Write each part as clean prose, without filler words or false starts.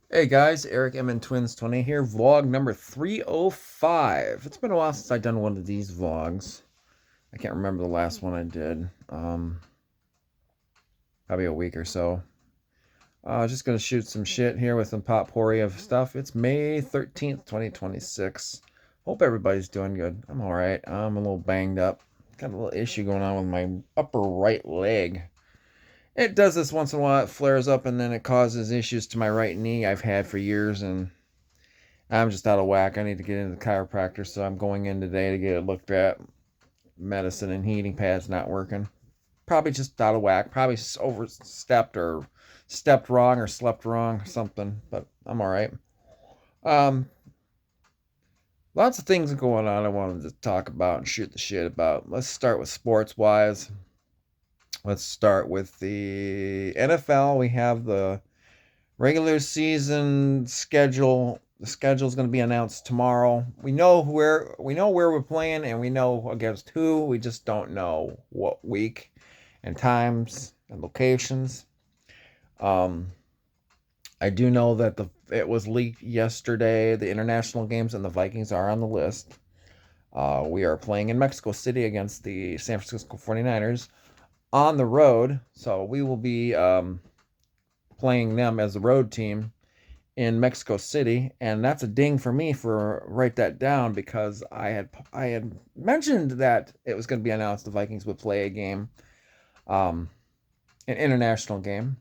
Hey guys, Eric M Twins 20 here, vlog number 305. It's been a while since I've done one of these vlogs. I can't remember the last one I did. Probably a week or so. Just gonna shoot some shit here with some potpourri of stuff. It's May 13th, 2026. Hope everybody's doing good. I'm alright. I'm a little banged up. Got a little issue going on with my upper right leg. It does this once in a while. It flares up and then it causes issues to my right knee I've had for years, and I'm just out of whack. I need to get into the chiropractor, so I'm going in today to get it looked at. Medicine and heating pads not working. Probably just out of whack. Probably overstepped or stepped wrong or slept wrong or something. But I'm all right. Um, Lots of things going on I wanted to talk about and shoot the shit about. Let's start with sports wise. Let's start with the NFL. We have the regular season schedule. The schedule is going to be announced tomorrow. We know where we're playing and we know against who. We just don't know what week and times and locations. Um, I do know that the it was leaked yesterday. The international games and the Vikings are on the list. We are playing in Mexico City against the San Francisco 49ers on the road. So we will be playing them as the road team in Mexico City, and that's a ding for me for write that down because I had mentioned that it was going to be announced the Vikings would play a game, um, an international game.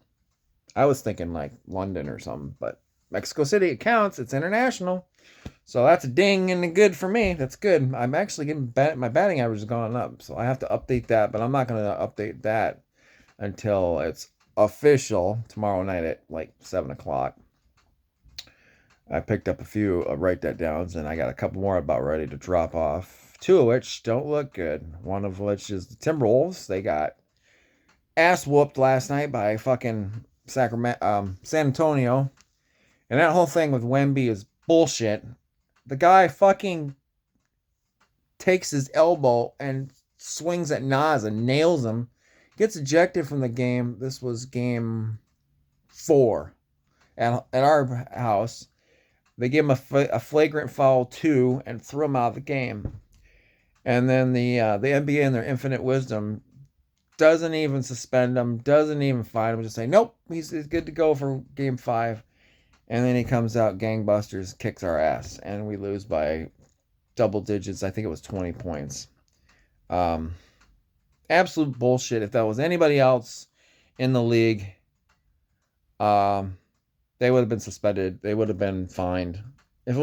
I was thinking like London or something, but Mexico City it counts. It's international, so that's a ding and a good for me. That's good. I'm actually getting my batting average has gone up, so I have to update that, but I'm not going to update that until it's official tomorrow night at like 7 o'clock. I picked up a few write that downs, and I got a couple more about ready to drop off. Two of which don't look good. One of which is the Timberwolves. They got ass whooped last night by fucking San Antonio, and that whole thing with Wemby is bullshit. The guy fucking takes his elbow and swings at Nas and nails him. Gets ejected from the game. This was game 4 at our house. They gave him a flagrant foul two and threw him out of the game. And then the NBA in their infinite wisdom doesn't even suspend him, doesn't even fine him, just say nope, he's good to go for game 5. And then he comes out gangbusters, kicks our ass, and we lose by double digits. I think it was 20 points. Um, Absolute bullshit. If that was anybody else in the league, um, they would have been suspended. They would have been fined. If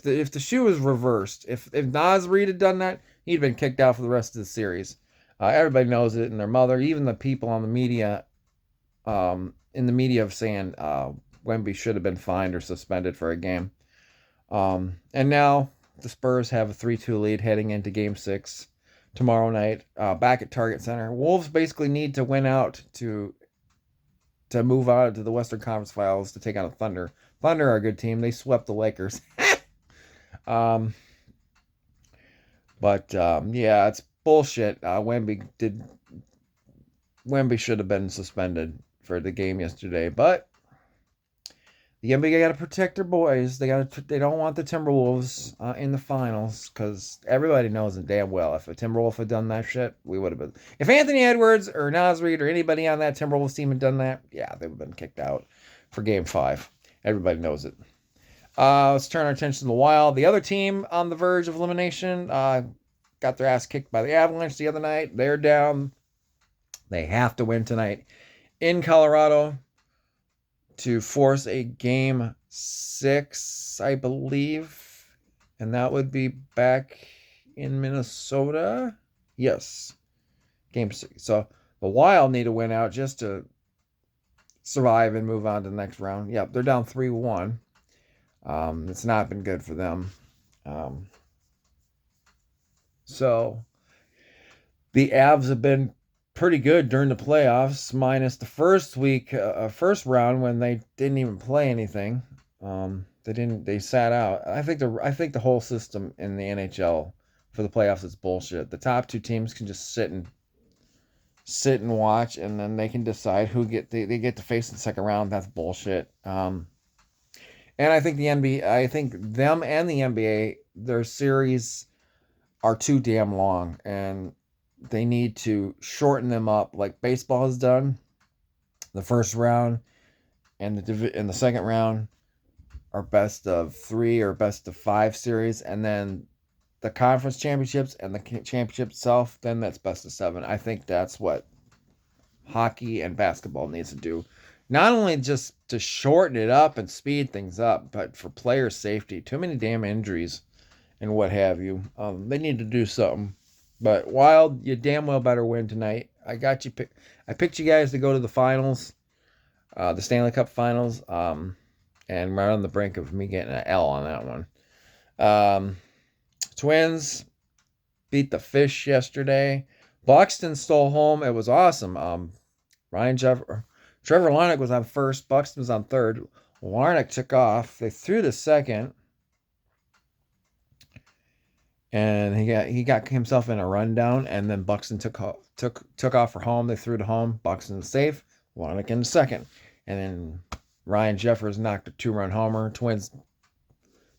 the shoe was reversed, if Nas Reed had done that, he'd been kicked out for the rest of the series. Everybody knows it, and their mother, even the people on the media, in the media, of saying Wemby should have been fined or suspended for a game. And now the Spurs have a 3-2 lead heading into Game 6 tomorrow night, back at Target Center. Wolves basically need to win out to move out to the Western Conference Finals to take on the Thunder. Thunder are a good team. They swept the Lakers. um, but yeah, it's bullshit. Wemby should have been suspended for the game yesterday, but the NBA got to protect their boys. They don't want the Timberwolves in the finals because everybody knows it damn well. If a Timberwolf had done that shit, we would have been. If Anthony Edwards or Nas Reed or anybody on that Timberwolves team had done that, yeah, they would have been kicked out for Game 5. Everybody knows it. Let's turn our attention to the Wild. The other team on the verge of elimination got their ass kicked by the Avalanche the other night. They're down. They have to win tonight in Colorado to force a game 6, I believe. And that would be back in Minnesota. Yes, game 6. So the Wild need to win out just to survive and move on to the next round. Yep, they're down 3-1. It's not been good for them. Um, so the Avs have been pretty good during the playoffs, minus the first round when they didn't even play anything. They didn't. They sat out. I think the whole system in the NHL for the playoffs is bullshit. The top two teams can just sit and watch, and then they can decide who they get to face in the second round. That's bullshit. And I think the NBA, I think them and the NBA, their series are too damn long, and they need to shorten them up like baseball has done. The first round and the second round are best of 3 or best of 5 series, and then the conference championships and the championship itself, then that's best of 7. I think that's what hockey and basketball needs to do. Not only just to shorten it up and speed things up, but for player safety. Too many damn injuries and what have you. They need to do something. But Wild, you damn well better win tonight. I got you. I picked you guys to go to the finals, the Stanley Cup finals, and right on the brink of me getting an L on that one. Twins beat the Fish yesterday. Buxton stole home. It was awesome. Trevor Larnach was on first. Buxton was on third. Larnach took off. They threw the second, and he got himself in a rundown. And then Buxton took off for home. They threw to home. Buxton was safe. Larnach in the second, and then Ryan Jeffers knocked a 2-run homer. Twins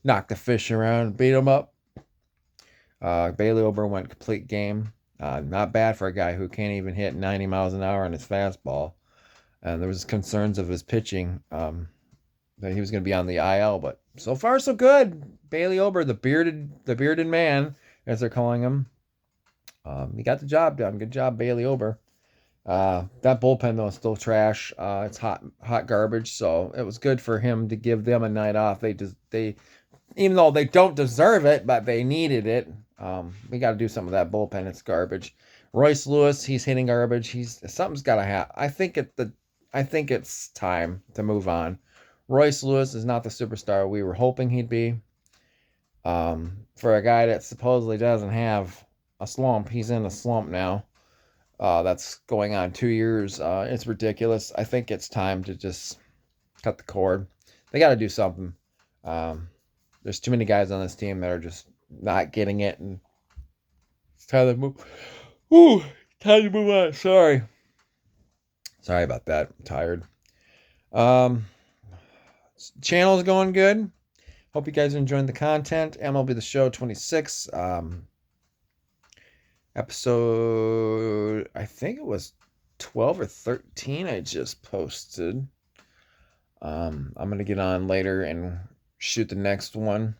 knocked the Fish around, beat them up. Bailey Ober went complete game. Not bad for a guy who can't even hit 90 miles an hour on his fastball. And there was concerns of his pitching, that he was going to be on the IL, but so far so good. Bailey Ober, the bearded man, as they're calling him, he got the job done. Good job, Bailey Ober. That bullpen though is still trash. It's hot garbage. So it was good for him to give them a night off. They even though they don't deserve it, but they needed it. We got to do some of that bullpen. It's garbage. Royce Lewis, he's hitting garbage. Something's got to happen. I think it's time to move on. Royce Lewis is not the superstar we were hoping he'd be. For a guy that supposedly doesn't have a slump, he's in a slump now. That's going on 2 years. It's ridiculous. I think it's time to just cut the cord. They got to do something. There's too many guys on this team that are just not getting it, and it's time to move. Time to move on. Sorry about that. I'm tired. Channel's going good. Hope you guys are enjoying the content. MLB The Show 26. Episode, I think it was 12 or 13 I just posted. I'm going to get on later and shoot the next one.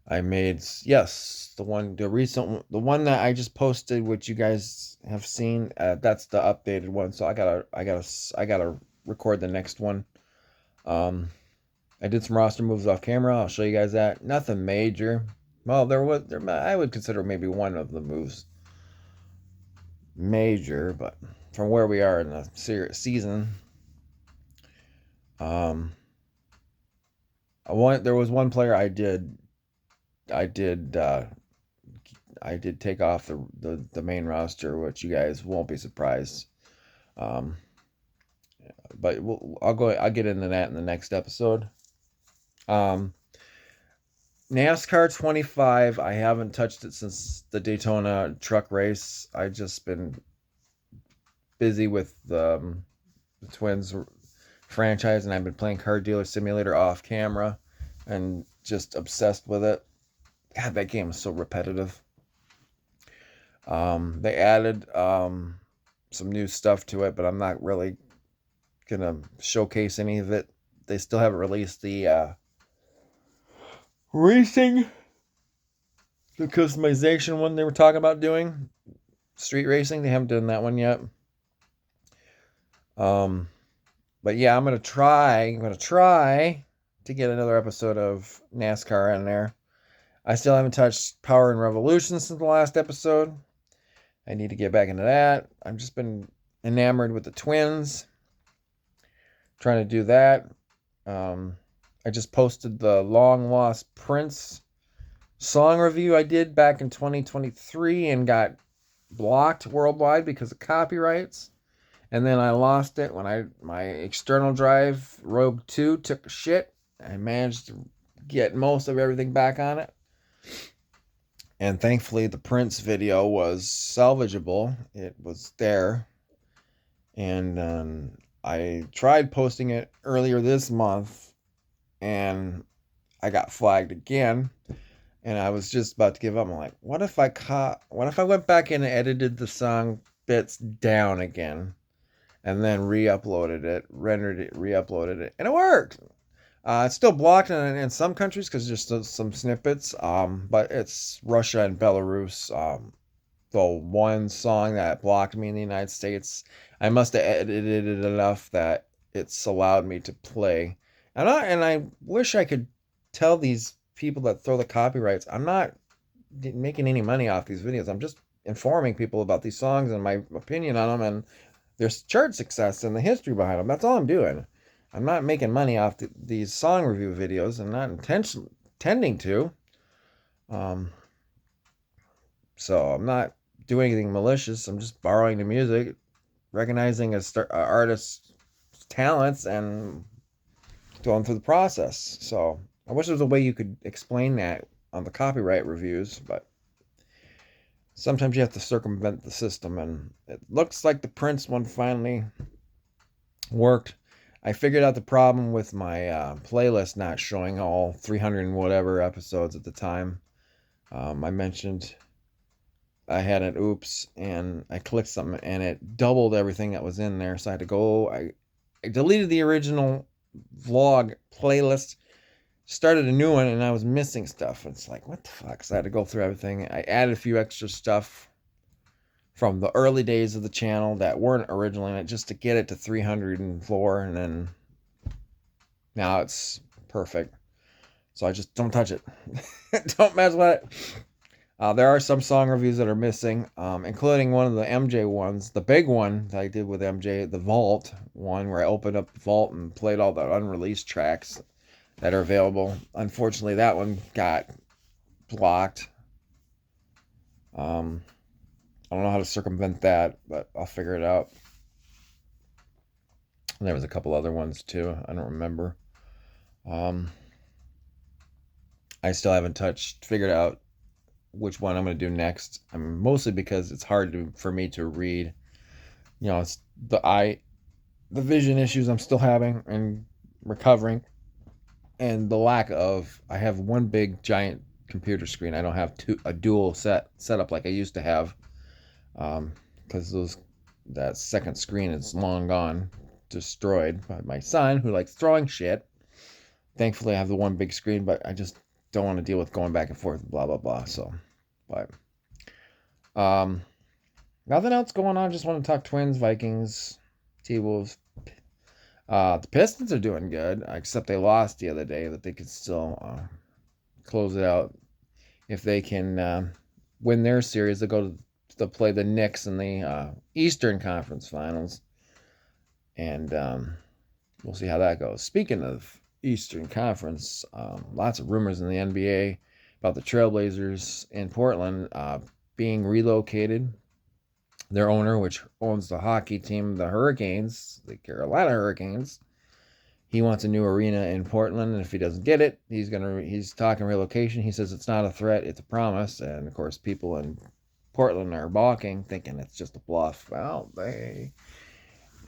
I made, yes, the one that I just posted, which you guys have seen. That's the updated one. So I gotta record the next one. I did some roster moves off camera. I'll show you guys that. Nothing major. Well, I would consider maybe one of the moves major, but from where we are in the season, there was one player I did take off the main roster, which you guys won't be surprised. But I'll get into that in the next episode. NASCAR 25, I haven't touched it since the Daytona truck race. I've just been busy with the Twins franchise, and I've been playing Car Dealer Simulator off camera and just obsessed with it. God, that game is so repetitive. They added some new stuff to it, but I'm not really gonna showcase any of it. They still haven't released the customization one they were talking about doing. Street racing, they haven't done that one yet. But yeah, I'm gonna try to get another episode of NASCAR in there. I still haven't touched Power and Revolution since the last episode. I need to get back into that. I've just been enamored with the Twins. Trying to do that. I just posted the Long Lost Prince song review I did back in 2023 and got blocked worldwide because of copyrights. And then I lost it when my external drive, Rogue 2, took a shit. I managed to get most of everything back on it. And thankfully, the Prince video was salvageable. It was there. And I tried posting it earlier this month. and I got flagged again. And I was just about to give up. I'm like, what if I went back in and edited the song bits down again, and then re-uploaded it, rendered it, re-uploaded it, and it worked. It's still blocked in some countries because there's still some snippets. But it's Russia and Belarus. The one song that blocked me in the United States, I must have edited it enough that it's allowed me to play. And I wish I could tell these people that throw the copyrights, I'm not making any money off these videos. I'm just informing people about these songs and my opinion on them and their chart success and the history behind them. That's all I'm doing. I'm not making money off these song review videos and not intending to. Um, so I'm not doing anything malicious. I'm just borrowing the music, recognizing a artist's talents, and going through the process. So I wish there was a way you could explain that on the copyright reviews, but sometimes you have to circumvent the system, and it looks like the Prince one finally worked. I figured out the problem with my playlist not showing all 300 and whatever episodes at the time. I mentioned I had an oops, and I clicked something, and it doubled everything that was in there. So I had to go. I deleted the original vlog playlist, started a new one, and I was missing stuff. It's like, what the fuck? So I had to go through everything. I added a few extra stuff from the early days of the channel that weren't originally in it just to get it to 304, and then now it's perfect. So I just don't touch it. Don't mess with it. There are some song reviews that are missing, including one of the MJ ones, the big one that I did with MJ, the Vault one, where I opened up the Vault and played all the unreleased tracks that are available. Unfortunately, that one got blocked. I don't know how to circumvent that, but I'll figure it out. And there was a couple other ones too. I don't remember. I still haven't figured out which one I'm going to do next. Mostly because it's hard for me to read. You know, it's the vision issues I'm still having and recovering, and the lack of. I have one big giant computer screen. I don't have a dual setup like I used to have, because that second screen is long gone, destroyed by my son who likes throwing shit. Thankfully, I have the one big screen, but I just don't want to deal with going back and forth, blah blah blah. So, but nothing else going on. Just want to talk Twins, Vikings, T-Wolves. The Pistons are doing good, except they lost the other day. That they could still close it out if they can win their series. They go to play the Knicks in the Eastern Conference Finals, and we'll see how that goes. Speaking of Eastern Conference, lots of rumors in the NBA about the Trailblazers in Portland being relocated. Their owner, which owns the hockey team, the Hurricanes, the Carolina Hurricanes, he wants a new arena in Portland, and if he doesn't get it, he's talking relocation. He says it's not a threat, it's a promise, and of course people in Portland are balking, thinking it's just a bluff. Well, they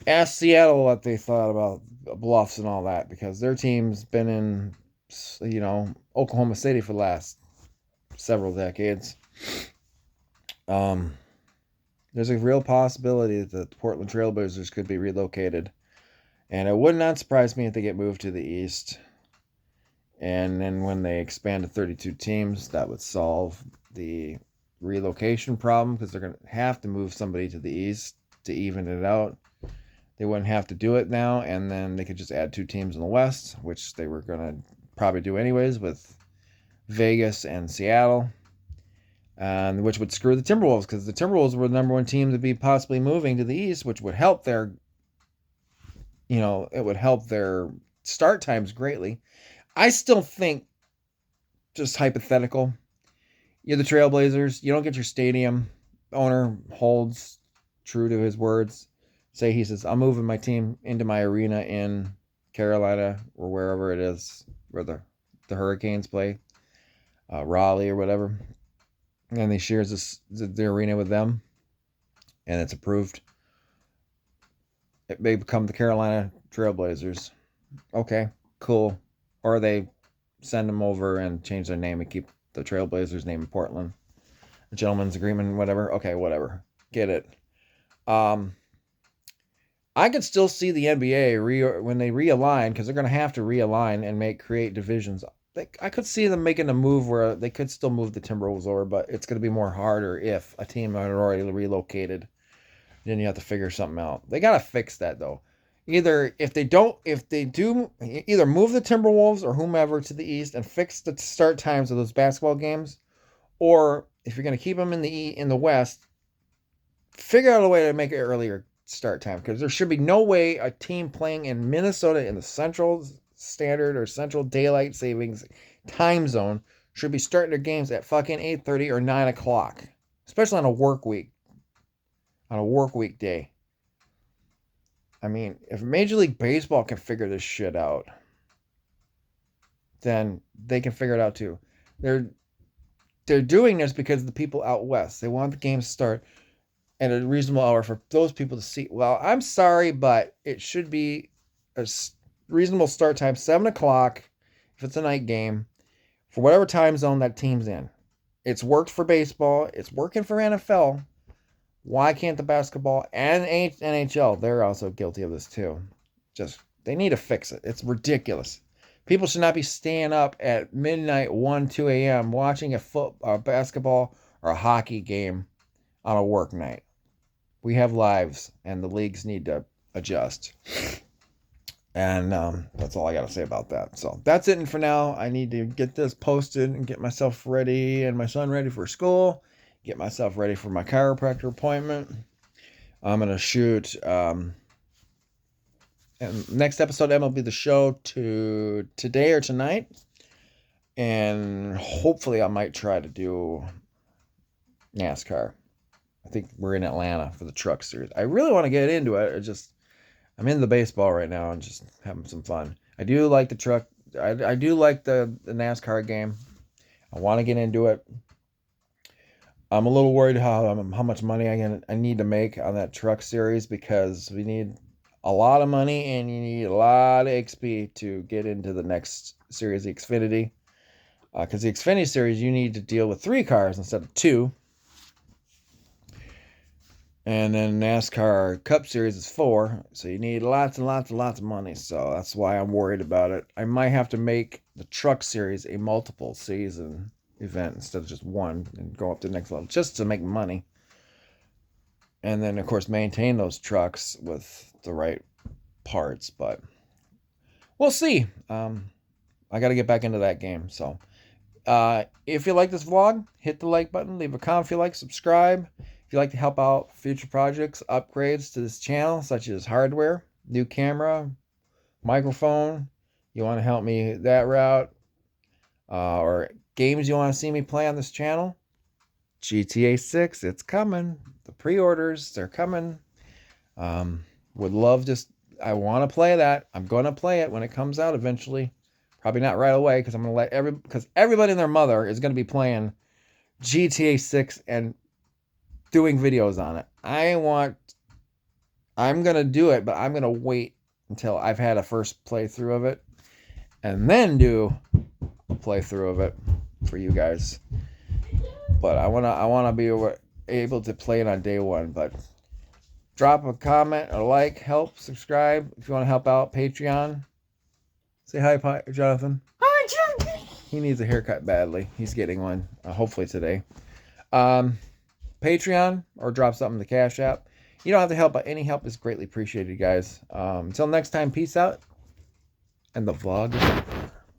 asked Seattle what they thought about bluffs and all that, because their team's been in, Oklahoma City for the last several decades. There's a real possibility that the Portland Trailblazers could be relocated, and it would not surprise me if they get moved to the East. And then when they expand to 32 teams, that would solve the relocation problem, because they're going to have to move somebody to the East to even it out. They wouldn't have to do it now, and then they could just add 2 teams in the West, which they were going to probably do anyways with Vegas and Seattle, which would screw the Timberwolves, because the Timberwolves were the number 1 team to be possibly moving to the East, which would help their start times greatly. I still think, just hypothetical, you're the Trailblazers, you don't get your stadium. Owner holds true to his words. Say he says, I'm moving my team into my arena in Carolina or wherever it is where the Hurricanes play, Raleigh or whatever, and he shares the arena with them, and it's approved. They become the Carolina Trailblazers. Okay, cool. or they send them over and change their name and keep the Trailblazers name in Portland. A gentleman's agreement, whatever. Okay, whatever. Get it. I could still see the NBA when they realign, because they're going to have to realign and create divisions. I could see them making a move where they could still move the Timberwolves over, but it's going to be more harder if a team had already relocated. Then you have to figure something out. They got to fix that though. Either if they do, either move the Timberwolves or whomever to the east and fix the start times of those basketball games, or if you're going to keep them in the west, figure out a way to make it earlier start time, because there should be no way a team playing in Minnesota in the Central Standard or Central Daylight Savings time zone should be starting their games at fucking 8:30 or 9 o'clock, especially on a work week. On a work week day. I mean, if Major League Baseball can figure this shit out, then they can figure it out too. They're doing this because the people out west, they want the games to start at a reasonable hour for those people to see. Well, I'm sorry, but it should be a reasonable start time, 7 o'clock, if it's a night game, for whatever time zone that team's in. It's worked for baseball. It's working for NFL. Why can't the basketball and NHL? They're also guilty of this too. They need to fix it. It's ridiculous. People should not be staying up at midnight, 1, 2 a.m. watching a basketball or a hockey game on a work night. We have lives, and the leagues need to adjust. And that's all I got to say about that. So that's it for now. I need to get this posted and get myself ready and my son ready for school. Get myself ready for my chiropractor appointment. I'm going to shoot... and next episode of MLB The Show today or tonight. And hopefully I might try to do NASCAR. I think we're in Atlanta for the truck series. I really want to get into it. I'm in the baseball right now and just having some fun. I do like the truck. I do like the NASCAR game. I want to get into it. I'm a little worried how much money I need to make on that truck series, because we need a lot of money and you need a lot of XP to get into the next series, the Xfinity. Because the Xfinity series, you need to deal with 3 cars instead of 2. And then NASCAR Cup Series is 4. So you need lots and lots and lots of money. So that's why I'm worried about it. I might have to make the truck series a multiple season event instead of just one and go up to the next level just to make money. And then, of course, maintain those trucks with the right parts. But we'll see. I got to get back into that game. So if you like this vlog, hit the like button. Leave a comment if you like. Subscribe. If you'd like to help out future projects, upgrades to this channel, such as hardware, new camera, microphone, you want to help me that route, or games you want to see me play on this channel, GTA 6, it's coming. The pre-orders, they're coming. Would love I want to play that. I'm going to play it when it comes out eventually. Probably not right away, because I'm going to because everybody and their mother is going to be playing GTA 6 and doing videos on it. I'm going to do it, but I'm going to wait until I've had a first playthrough of it and then do a playthrough of it for you guys. But I want to be able to play it on day one. But drop a comment, a like, subscribe if you want to help out. Patreon. Say hi, Jonathan. Hi, Jonathan. He needs a haircut badly. He's getting one, hopefully today. Patreon, or drop something in the Cash App. You don't have to help, but any help is greatly appreciated, guys. Until next time, peace out. And the vlog is over.